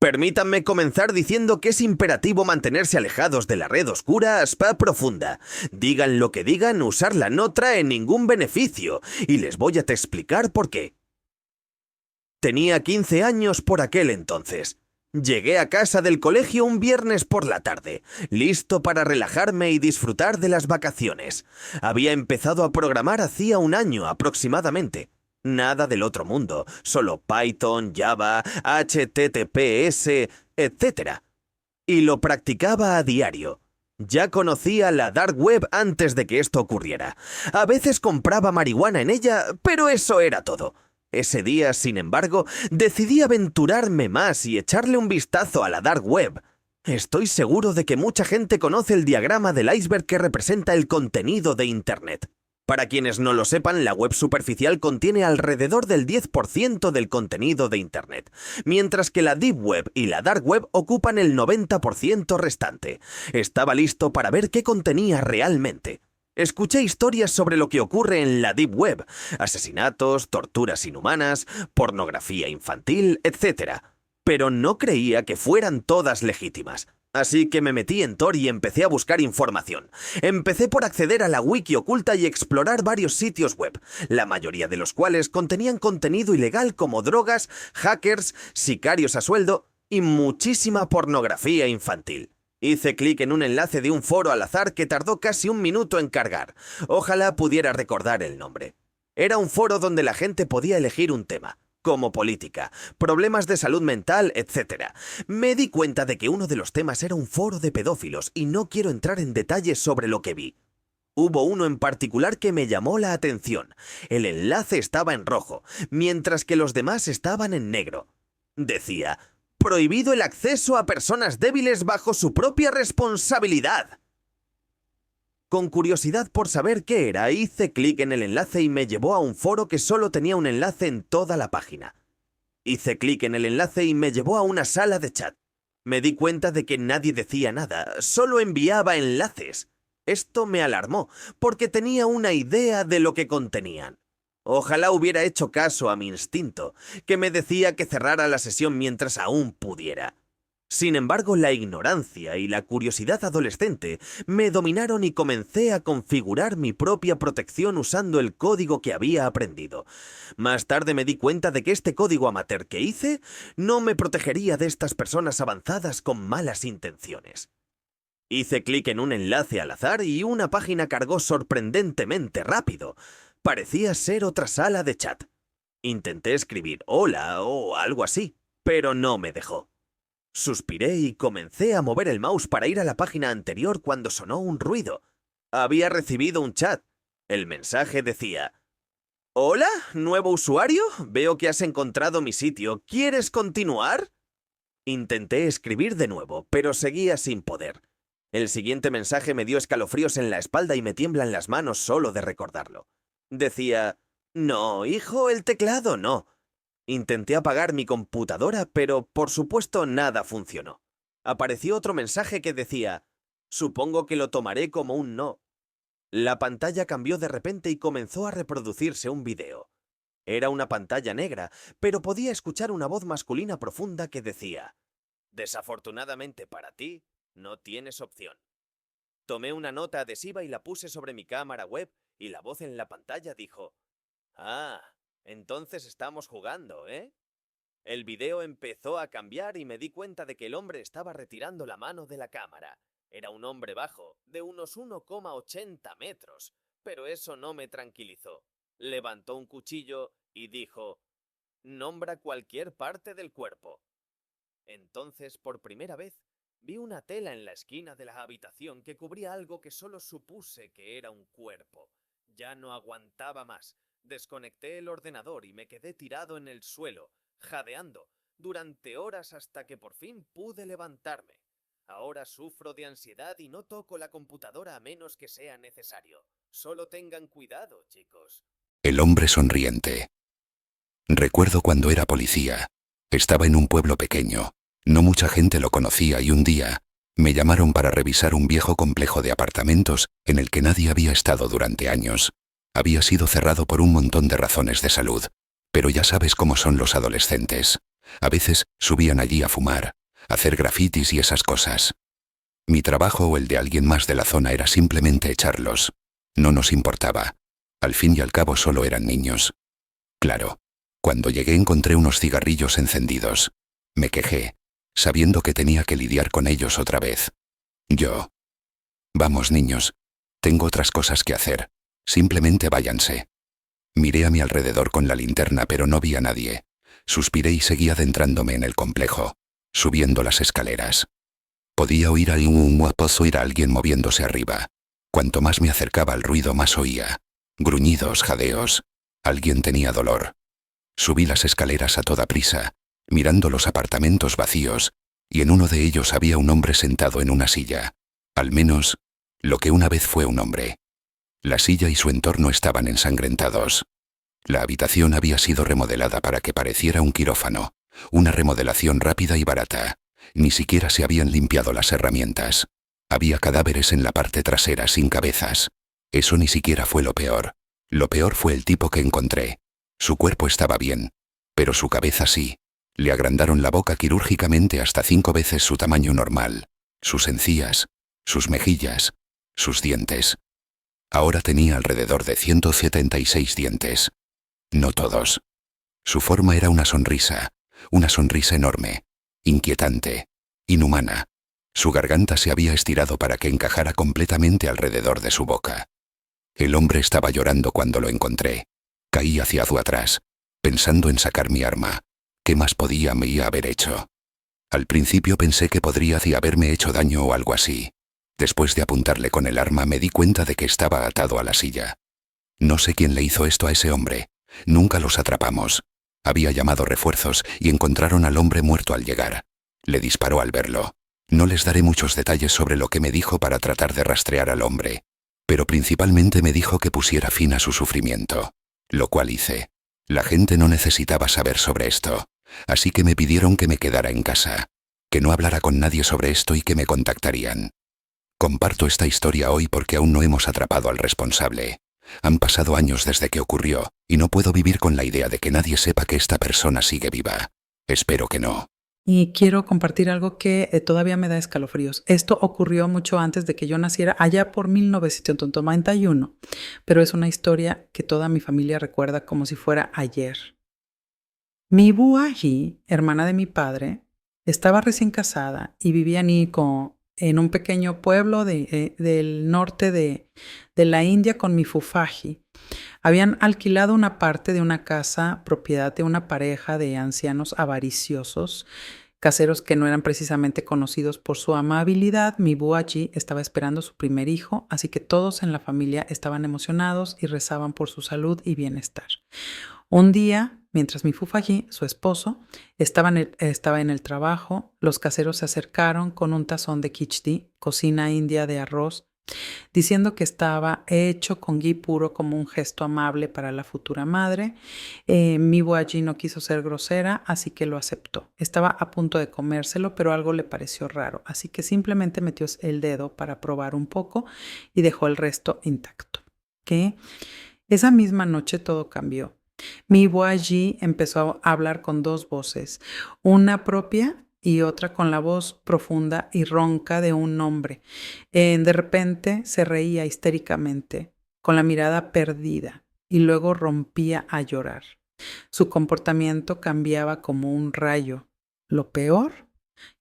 Permítanme comenzar diciendo que es imperativo mantenerse alejados de la red oscura spa profunda. Digan lo que digan, usarla no trae ningún beneficio, y les voy a explicar por qué. Tenía 15 años por aquel entonces. Llegué a casa del colegio un viernes por la tarde, listo para relajarme y disfrutar de las vacaciones. Había empezado a programar hacía un año aproximadamente. Nada del otro mundo, solo Python, Java, HTTPS, etc. Y lo practicaba a diario. Ya conocía la dark web antes de que esto ocurriera. A veces compraba marihuana en ella, pero eso era todo. Ese día, sin embargo, decidí aventurarme más y echarle un vistazo a la dark web. Estoy seguro de que mucha gente conoce el diagrama del iceberg que representa el contenido de Internet. Para quienes no lo sepan, la web superficial contiene alrededor del 10% del contenido de Internet, mientras que la Deep Web y la Dark Web ocupan el 90% restante. Estaba listo para ver qué contenía realmente. Escuché historias sobre lo que ocurre en la Deep Web: asesinatos, torturas inhumanas, pornografía infantil, etc. Pero no creía que fueran todas legítimas. Así que me metí en Tor y empecé a buscar información. Empecé por acceder a la wiki oculta y explorar varios sitios web, la mayoría de los cuales contenían contenido ilegal como drogas, hackers, sicarios a sueldo y muchísima pornografía infantil. Hice clic en un enlace de un foro al azar que tardó casi un minuto en cargar. Ojalá pudiera recordar el nombre. Era un foro donde la gente podía elegir un tema, como política, problemas de salud mental, etc. Me di cuenta de que uno de los temas era un foro de pedófilos y no quiero entrar en detalles sobre lo que vi. Hubo uno en particular que me llamó la atención. El enlace estaba en rojo, mientras que los demás estaban en negro. Decía: prohibido el acceso a personas débiles bajo su propia responsabilidad. Con curiosidad por saber qué era, hice clic en el enlace y me llevó a un foro que solo tenía un enlace en toda la página. Hice clic en el enlace y me llevó a una sala de chat. Me di cuenta de que nadie decía nada, solo enviaba enlaces. Esto me alarmó, porque tenía una idea de lo que contenían. Ojalá hubiera hecho caso a mi instinto, que me decía que cerrara la sesión mientras aún pudiera. Sin embargo, la ignorancia y la curiosidad adolescente me dominaron y comencé a configurar mi propia protección usando el código que había aprendido. Más tarde me di cuenta de que este código amateur que hice no me protegería de estas personas avanzadas con malas intenciones. Hice clic en un enlace al azar y una página cargó sorprendentemente rápido. Parecía ser otra sala de chat. Intenté escribir hola o algo así, pero no me dejó. Suspiré y comencé a mover el mouse para ir a la página anterior cuando sonó un ruido. Había recibido un chat. El mensaje decía: «Hola, ¿nuevo usuario? Veo que has encontrado mi sitio. ¿Quieres continuar?». Intenté escribir de nuevo, pero seguía sin poder. El siguiente mensaje me dio escalofríos en la espalda y me tiemblan las manos solo de recordarlo. Decía: «No, hijo, el teclado no». Intenté apagar mi computadora, pero por supuesto nada funcionó. Apareció otro mensaje que decía: «Supongo que lo tomaré como un no». La pantalla cambió de repente y comenzó a reproducirse un video. Era una pantalla negra, pero podía escuchar una voz masculina profunda que decía: «Desafortunadamente para ti, no tienes opción». Tomé una nota adhesiva y la puse sobre mi cámara web y la voz en la pantalla dijo: «Ah, entonces estamos jugando, ¿eh?». El video empezó a cambiar y me di cuenta de que el hombre estaba retirando la mano de la cámara. Era un hombre bajo, de unos 1,80 metros, pero eso no me tranquilizó. Levantó un cuchillo y dijo: «Nombra cualquier parte del cuerpo». Entonces, por primera vez, vi una tela en la esquina de la habitación que cubría algo que solo supuse que era un cuerpo. Ya no aguantaba más. Desconecté el ordenador y me quedé tirado en el suelo, jadeando, durante horas hasta que por fin pude levantarme. Ahora sufro de ansiedad y no toco la computadora a menos que sea necesario. Solo tengan cuidado, chicos. El hombre sonriente. Recuerdo cuando era policía. Estaba en un pueblo pequeño. No mucha gente lo conocía y un día me llamaron para revisar un viejo complejo de apartamentos en el que nadie había estado durante años. Había sido cerrado por un montón de razones de salud. Pero ya sabes cómo son los adolescentes. A veces subían allí a fumar, a hacer grafitis y esas cosas. Mi trabajo o el de alguien más de la zona era simplemente echarlos. No nos importaba. Al fin y al cabo solo eran niños. Claro, cuando llegué encontré unos cigarrillos encendidos. Me quejé, sabiendo que tenía que lidiar con ellos otra vez. Yo. Vamos, niños. Tengo otras cosas que hacer. Simplemente váyanse. Miré a mi alrededor con la linterna, pero no vi a nadie. Suspiré y seguí adentrándome en el complejo, subiendo las escaleras. Podía oír a alguien moviéndose arriba. Cuanto más me acercaba al ruido, más oía. Gruñidos, jadeos. Alguien tenía dolor. Subí las escaleras a toda prisa, mirando los apartamentos vacíos, y en uno de ellos había un hombre sentado en una silla. Al menos, lo que una vez fue un hombre. La silla y su entorno estaban ensangrentados. La habitación había sido remodelada para que pareciera un quirófano, una remodelación rápida y barata. Ni siquiera se habían limpiado las herramientas. Había cadáveres en la parte trasera sin cabezas. Eso ni siquiera fue lo peor. Lo peor fue el tipo que encontré. Su cuerpo estaba bien, pero su cabeza sí. Le agrandaron la boca quirúrgicamente hasta 5 veces su tamaño normal. Sus encías, sus mejillas, sus dientes. Ahora tenía alrededor de 176 dientes. No todos. Su forma era una sonrisa enorme, inquietante, inhumana. Su garganta se había estirado para que encajara completamente alrededor de su boca. El hombre estaba llorando cuando lo encontré. Caí hacia atrás, pensando en sacar mi arma. ¿Qué más podía me haber hecho? Al principio pensé que podría haberme hecho daño o algo así. Después de apuntarle con el arma me di cuenta de que estaba atado a la silla. No sé quién le hizo esto a ese hombre. Nunca los atrapamos. Había llamado refuerzos y encontraron al hombre muerto al llegar. Le disparó al verlo. No les daré muchos detalles sobre lo que me dijo para tratar de rastrear al hombre, pero principalmente me dijo que pusiera fin a su sufrimiento, lo cual hice. La gente no necesitaba saber sobre esto, así que me pidieron que me quedara en casa, que no hablara con nadie sobre esto y que me contactarían. Comparto esta historia hoy porque aún no hemos atrapado al responsable. Han pasado años desde que ocurrió, y no puedo vivir con la idea de que nadie sepa que esta persona sigue viva. Espero que no. Y quiero compartir algo que todavía me da escalofríos. Esto ocurrió mucho antes de que yo naciera, allá por 1991, pero es una historia que toda mi familia recuerda como si fuera ayer. Mi buaji, hermana de mi padre, estaba recién casada y vivía en un pequeño pueblo del norte de la India con mi fufaji. Habían alquilado una parte de una casa, propiedad de una pareja de ancianos avariciosos, caseros que no eran precisamente conocidos por su amabilidad. Mi buaji estaba esperando su primer hijo, así que todos en la familia estaban emocionados y rezaban por su salud y bienestar. Un día, mientras mi fufaji, su esposo, estaba en el trabajo, los caseros se acercaron con un tazón de khichdi, cocina india de arroz, diciendo que estaba hecho con ghee puro como un gesto amable para la futura madre. Mi buaji no quiso ser grosera, así que lo aceptó. Estaba a punto de comérselo, pero algo le pareció raro, así que simplemente metió el dedo para probar un poco y dejó el resto intacto. ¿Qué? Esa misma noche todo cambió. Mi buaji empezó a hablar con 2 voces, una propia y otra con la voz profunda y ronca de un hombre. De repente se reía histéricamente, con la mirada perdida, y luego rompía a llorar. Su comportamiento cambiaba como un rayo. Lo peor,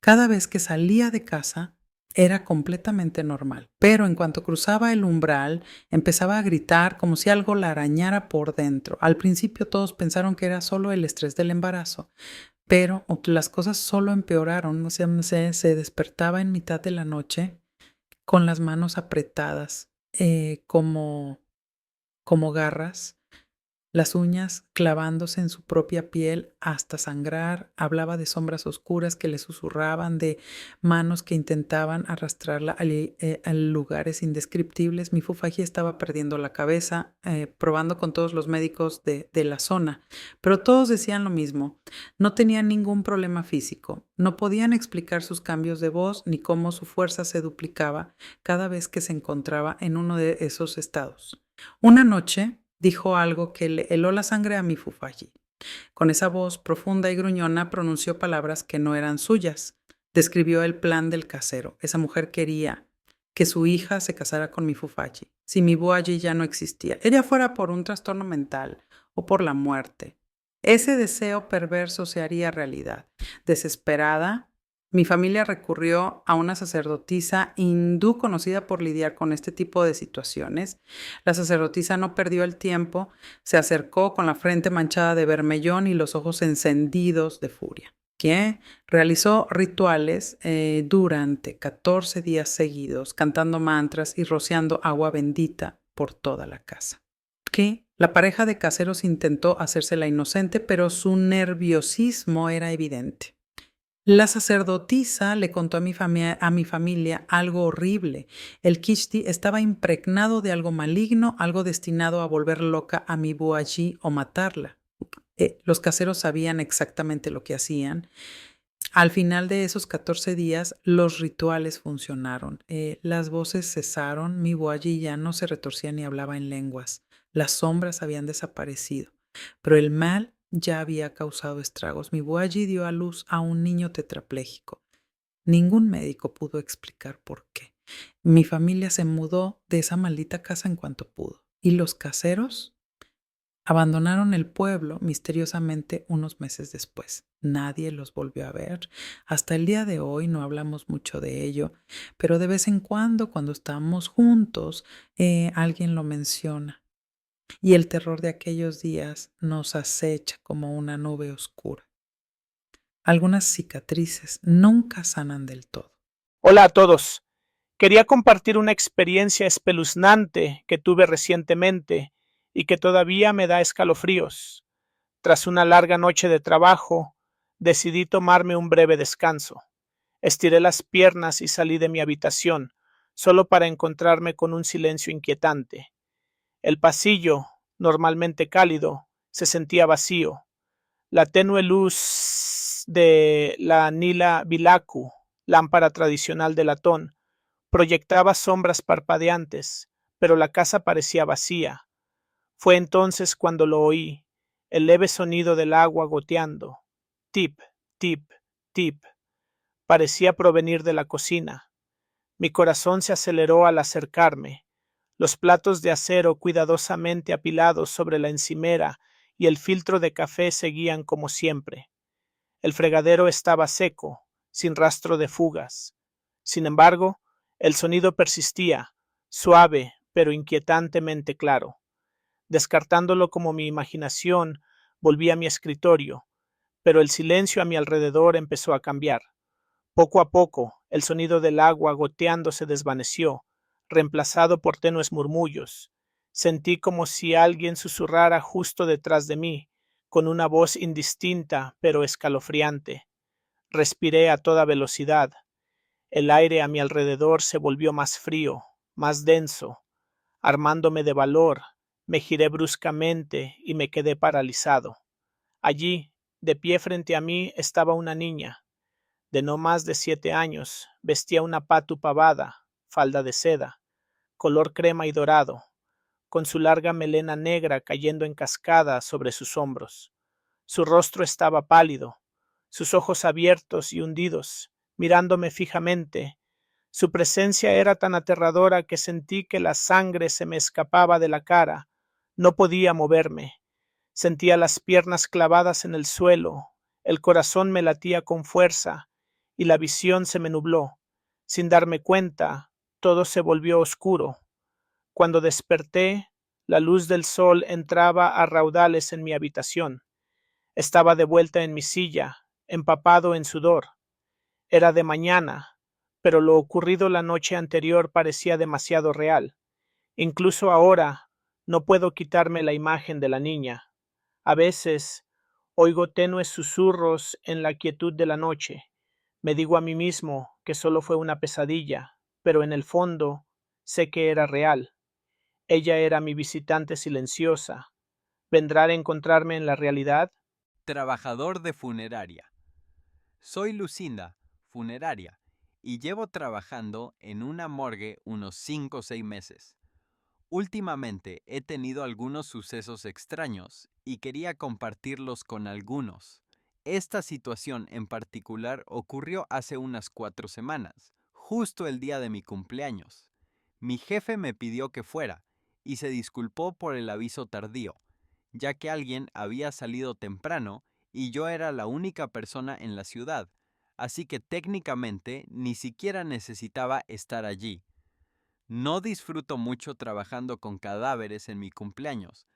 cada vez que salía de casa, era completamente normal, pero en cuanto cruzaba el umbral, empezaba a gritar como si algo la arañara por dentro. Al principio todos pensaron que era solo el estrés del embarazo, pero las cosas solo empeoraron. O sea, se despertaba en mitad de la noche con las manos apretadas, como garras, las uñas clavándose en su propia piel hasta sangrar. Hablaba de sombras oscuras que le susurraban, de manos que intentaban arrastrarla a lugares indescriptibles. Mi fufaji estaba perdiendo la cabeza, probando con todos los médicos de la zona, pero todos decían lo mismo. No tenía ningún problema físico. No podían explicar sus cambios de voz ni cómo su fuerza se duplicaba cada vez que se encontraba en uno de esos estados. Una noche dijo algo que le heló la sangre a mi fufaji. Con esa voz profunda y gruñona pronunció palabras que no eran suyas. Describió el plan del casero. Esa mujer quería que su hija se casara con mi Fufachi. Si mi Buaji ya no existía, ella fuera por un trastorno mental o por la muerte, ese deseo perverso se haría realidad. Desesperada, mi familia recurrió a una sacerdotisa hindú conocida por lidiar con este tipo de situaciones. La sacerdotisa no perdió el tiempo, se acercó con la frente manchada de vermellón y los ojos encendidos de furia, que realizó rituales durante 14 días seguidos, cantando mantras y rociando agua bendita por toda la casa. Que la pareja de caseros intentó hacerse la inocente, pero su nerviosismo era evidente. La sacerdotisa le contó a mi familia algo horrible. El Kishti estaba impregnado de algo maligno, algo destinado a volver loca a mi Buaji o matarla. Los caseros sabían exactamente lo que hacían. Al final de esos 14 días, los rituales funcionaron. Las voces cesaron, mi Buaji ya no se retorcía ni hablaba en lenguas. Las sombras habían desaparecido, pero el mal ya había causado estragos. Mi Buaji dio a luz a un niño tetrapléjico. Ningún médico pudo explicar por qué. Mi familia se mudó de esa maldita casa en cuanto pudo. ¿Y los caseros? Abandonaron el pueblo misteriosamente unos meses después. Nadie los volvió a ver. Hasta el día de hoy no hablamos mucho de ello, pero de vez en cuando estamos juntos, alguien lo menciona. Y el terror de aquellos días nos acecha como una nube oscura. Algunas cicatrices nunca sanan del todo. Hola a todos. Quería compartir una experiencia espeluznante que tuve recientemente y que todavía me da escalofríos. Tras una larga noche de trabajo, decidí tomarme un breve descanso. Estiré las piernas y salí de mi habitación, solo para encontrarme con un silencio inquietante. El pasillo, normalmente cálido, se sentía vacío. La tenue luz de la Nila Bilaku, lámpara tradicional de latón, proyectaba sombras parpadeantes, pero la casa parecía vacía. Fue entonces cuando lo oí, el leve sonido del agua goteando. Tip, tip, tip. Parecía provenir de la cocina. Mi corazón se aceleró al acercarme. Los platos de acero cuidadosamente apilados sobre la encimera y el filtro de café seguían como siempre. El fregadero estaba seco, sin rastro de fugas. Sin embargo, el sonido persistía, suave pero inquietantemente claro. Descartándolo como mi imaginación, volví a mi escritorio, pero el silencio a mi alrededor empezó a cambiar. Poco a poco, el sonido del agua goteando se desvaneció, reemplazado por tenues murmullos. Sentí como si alguien susurrara justo detrás de mí, con una voz indistinta pero escalofriante. Respiré a toda velocidad. El aire a mi alrededor se volvió más frío, más denso. Armándome de valor, me giré bruscamente y me quedé paralizado. Allí, de pie frente a mí, estaba una niña. De no más de 7 años, vestía una patu pavada, falda de seda, color crema y dorado, con su larga melena negra cayendo en cascada sobre sus hombros. Su rostro estaba pálido, sus ojos abiertos y hundidos, mirándome fijamente. Su presencia era tan aterradora que sentí que la sangre se me escapaba de la cara. No podía moverme. Sentía las piernas clavadas en el suelo, el corazón me latía con fuerza y la visión se me nubló. Sin darme cuenta, todo se volvió oscuro. Cuando desperté, la luz del sol entraba a raudales en mi habitación. Estaba de vuelta en mi silla, empapado en sudor. Era de mañana, pero lo ocurrido la noche anterior parecía demasiado real. Incluso ahora no puedo quitarme la imagen de la niña. A veces oigo tenues susurros en la quietud de la noche. Me digo a mí mismo que solo fue una pesadilla, pero en el fondo sé que era real. Ella era mi visitante silenciosa. ¿Vendrá a encontrarme en la realidad? Trabajador de funeraria. Soy Lucinda, funeraria, y llevo trabajando en una morgue unos 5 o 6 meses. Últimamente he tenido algunos sucesos extraños y quería compartirlos con algunos. Esta situación en particular ocurrió hace unas 4 semanas, justo el día de mi cumpleaños. Mi jefe me pidió que fuera y se disculpó por el aviso tardío, ya que alguien había salido temprano y yo era la única persona en la ciudad, así que técnicamente ni siquiera necesitaba estar allí. No disfruto mucho trabajando con cadáveres en mi cumpleaños,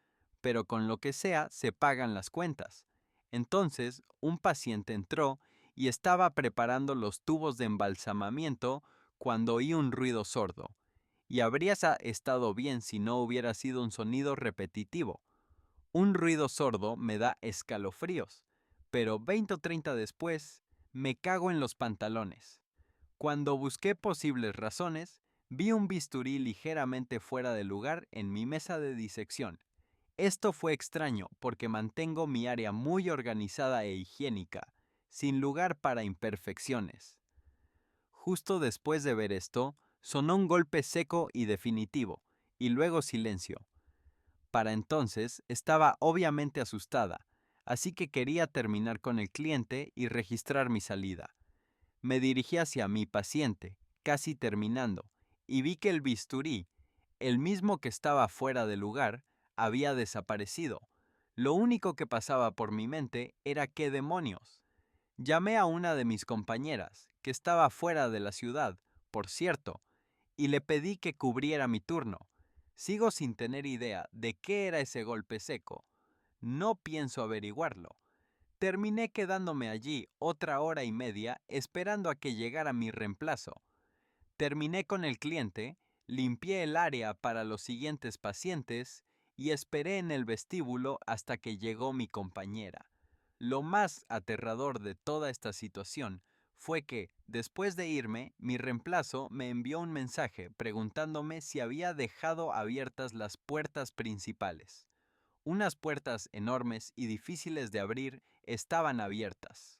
pero con lo que sea se pagan las cuentas. Entonces, un paciente entró y estaba preparando los tubos de embalsamamiento cuando oí un ruido sordo. Y habría estado bien si no hubiera sido un sonido repetitivo. Un ruido sordo me da escalofríos, pero 20 o 30 después, me cago en los pantalones. Cuando busqué posibles razones, vi un bisturí ligeramente fuera de lugar en mi mesa de disección. Esto fue extraño porque mantengo mi área muy organizada e higiénica, sin lugar para imperfecciones. Justo después de ver esto, sonó un golpe seco y definitivo, y luego silencio. Para entonces estaba obviamente asustada, así que quería terminar con el cliente y registrar mi salida. Me dirigí hacia mi paciente, casi terminando, y vi que el bisturí, el mismo que estaba fuera de lugar, había desaparecido. Lo único que pasaba por mi mente era ¿qué demonios? Llamé a una de mis compañeras, que estaba fuera de la ciudad, por cierto, y le pedí que cubriera mi turno. Sigo sin tener idea de qué era ese golpe seco. No pienso averiguarlo. Terminé quedándome allí otra hora y media esperando a que llegara mi reemplazo. Terminé con el cliente, limpié el área para los siguientes pacientes y esperé en el vestíbulo hasta que llegó mi compañera. Lo más aterrador de toda esta situación fue que, después de irme, mi reemplazo me envió un mensaje preguntándome si había dejado abiertas las puertas principales. Unas puertas enormes y difíciles de abrir estaban abiertas.